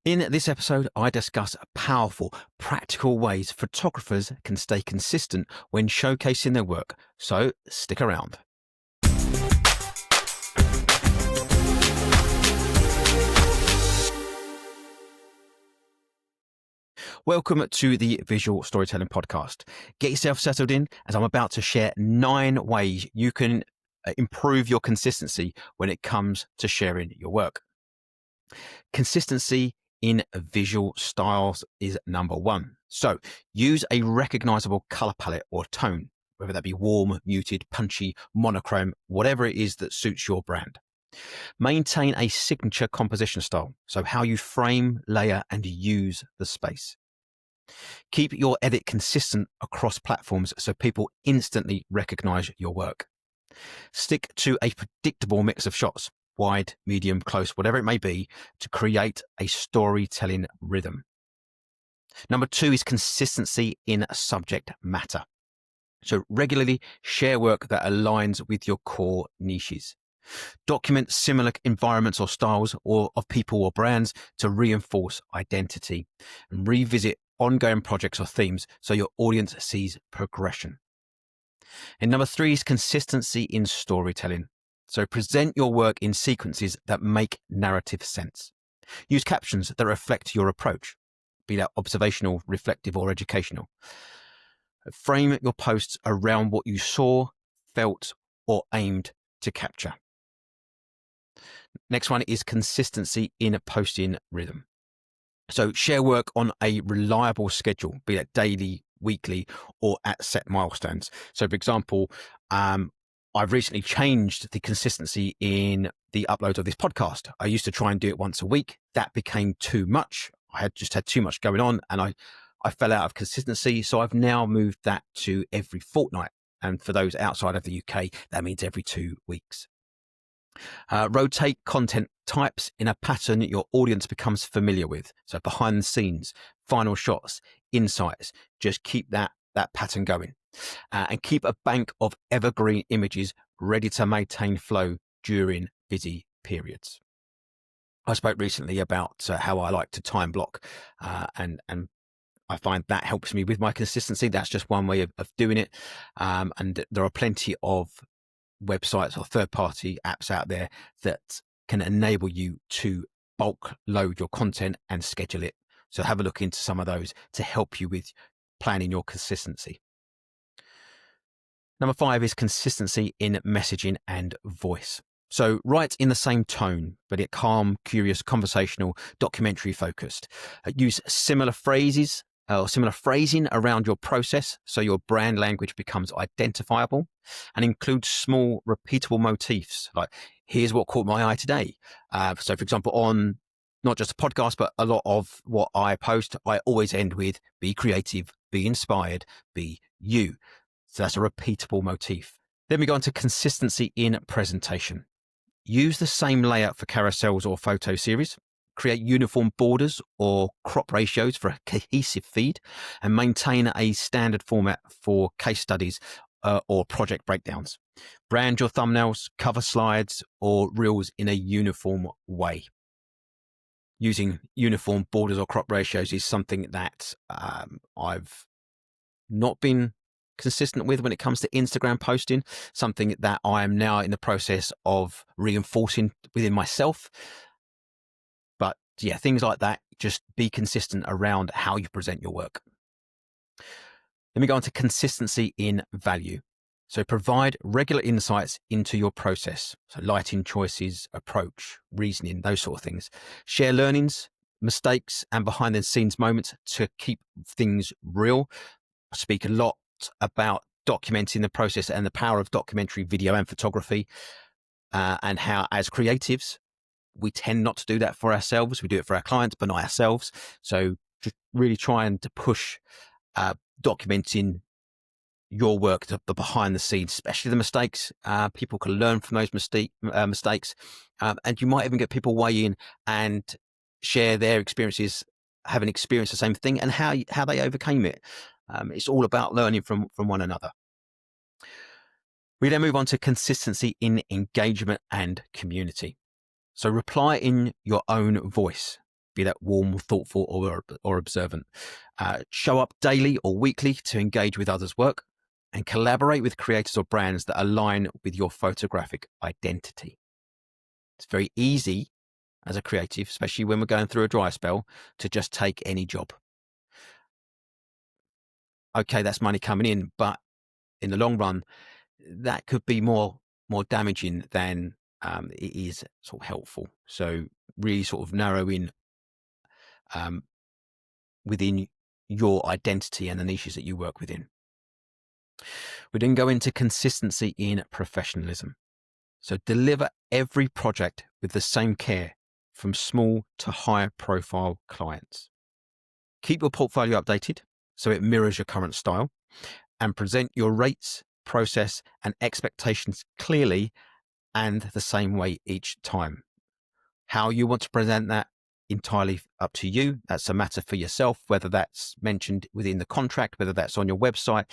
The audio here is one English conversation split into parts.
In this episode, I discuss powerful, practical ways photographers can stay consistent when showcasing their work. So stick around. Welcome to the Visual Storytelling Podcast. Get yourself settled in as I'm about to share 9 ways you can improve your consistency when it comes to sharing your work. Consistency in visual styles is number 1. So use a recognizable color palette or tone, whether that be warm, muted, punchy, monochrome, whatever it is that suits your brand. Maintain a signature composition style, so how you frame, layer, and use the space. Keep your edit consistent across platforms so people instantly recognize your work. Stick to a predictable mix of shots, wide, medium, close, whatever it may be, to create a storytelling rhythm. Number 2 is consistency in subject matter. So regularly share work that aligns with your core niches. Document similar environments or styles or of people or brands to reinforce identity, and revisit ongoing projects or themes so your audience sees progression. And number 3 is consistency in storytelling. So present your work in sequences that make narrative sense. Use captions that reflect your approach, be that observational, reflective, or educational. Frame your posts around what you saw, felt, or aimed to capture. Next one is consistency in posting rhythm. So share work on a reliable schedule, be that daily, weekly, or at set milestones. So for example, I've recently changed the consistency in the upload of this podcast. I used to try and do it once a week. That became too much. I had too much going on and I fell out of consistency. So I've now moved that to every fortnight. And for those outside of the UK, that means every 2 weeks. Rotate content types in a pattern your audience becomes familiar with. So behind the scenes, final shots, insights, just keep that pattern going. And keep a bank of evergreen images ready to maintain flow during busy periods. I spoke recently about how I like to time block, and I find that helps me with my consistency. That's just one way of doing it. And there are plenty of websites or third-party apps out there that can enable you to bulk load your content and schedule it. So have a look into some of those to help you with planning your consistency. Number 5 is consistency in messaging and voice. So write in the same tone, but yet calm, curious, conversational, documentary focused. Use similar phrases or similar phrasing around your process so your brand language becomes identifiable, and include small repeatable motifs like, here's what caught my eye today. So for example, on not just a podcast, but a lot of what I post, I always end with be creative, be inspired, be you. So that's a repeatable motif. Then we go on to consistency in presentation. Use the same layout for carousels or photo series. Create uniform borders or crop ratios for a cohesive feed, and maintain a standard format for case studies or project breakdowns. Brand your thumbnails, cover slides, or reels in a uniform way. Using uniform borders or crop ratios is something that I've not been consistent with when it comes to Instagram posting, something that I am now in the process of reinforcing within myself. But yeah, things like that, just be consistent around how you present your work. Then we go on to consistency in value. So provide regular insights into your process. So lighting choices, approach, reasoning, those sort of things. Share learnings, mistakes, and behind the scenes moments to keep things real. I speak a lot about documenting the process and the power of documentary video and photography, and how as creatives, we tend not to do that for ourselves. We do it for our clients, but not ourselves. So just really trying to push documenting your work, the behind the scenes, especially the mistakes. People can learn from those mistakes. And you might even get people weigh in and share their experiences, having experienced the same thing, and how they overcame it. It's all about learning from one another. We then move on to consistency in engagement and community. So reply in your own voice. be that warm, thoughtful, or observant. Show up daily or weekly to engage with others' work, and collaborate with creators or brands that align with your photographic identity. It's very easy as a creative, especially when we're going through a dry spell, to just take any job. Okay, that's money coming in, but in the long run, that could be more damaging than it is sort of helpful. So really sort of narrow in within your identity and the niches that you work within. We then go into consistency in professionalism. So deliver every project with the same care from small to higher profile clients. Keep your portfolio updated so it mirrors your current style, and present your rates, process, and expectations clearly and the same way each time. How you want to present that, entirely up to you. That's a matter for yourself, whether that's mentioned within the contract, whether that's on your website,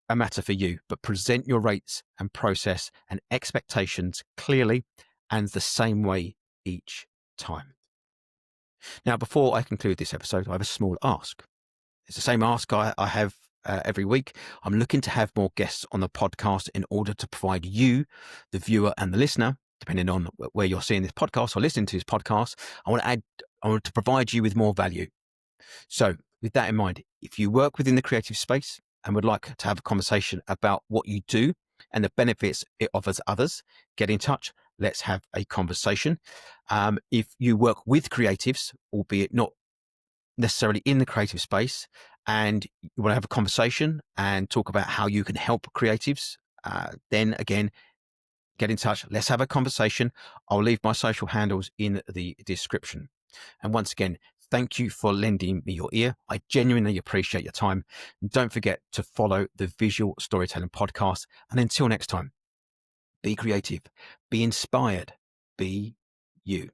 a matter for you. But present your rates and process and expectations clearly and the same way each time. Now, before I conclude this episode, I have a small ask. It's the same ask I have every week. I'm looking to have more guests on the podcast in order to provide you, the viewer and the listener, depending on where you're seeing this podcast or listening to this podcast, I want to provide you with more value. So with that in mind, if you work within the creative space and would like to have a conversation about what you do and the benefits it offers others, get in touch. Let's have a conversation. If you work with creatives, albeit not necessarily in the creative space, and you want to have a conversation and talk about how you can help creatives, then again, get in touch. Let's have a conversation. I'll leave my social handles in the description. And once again, thank you for lending me your ear. I genuinely appreciate your time. Don't forget to follow the Visual Storytelling Podcast. And until next time, be creative, be inspired, be you.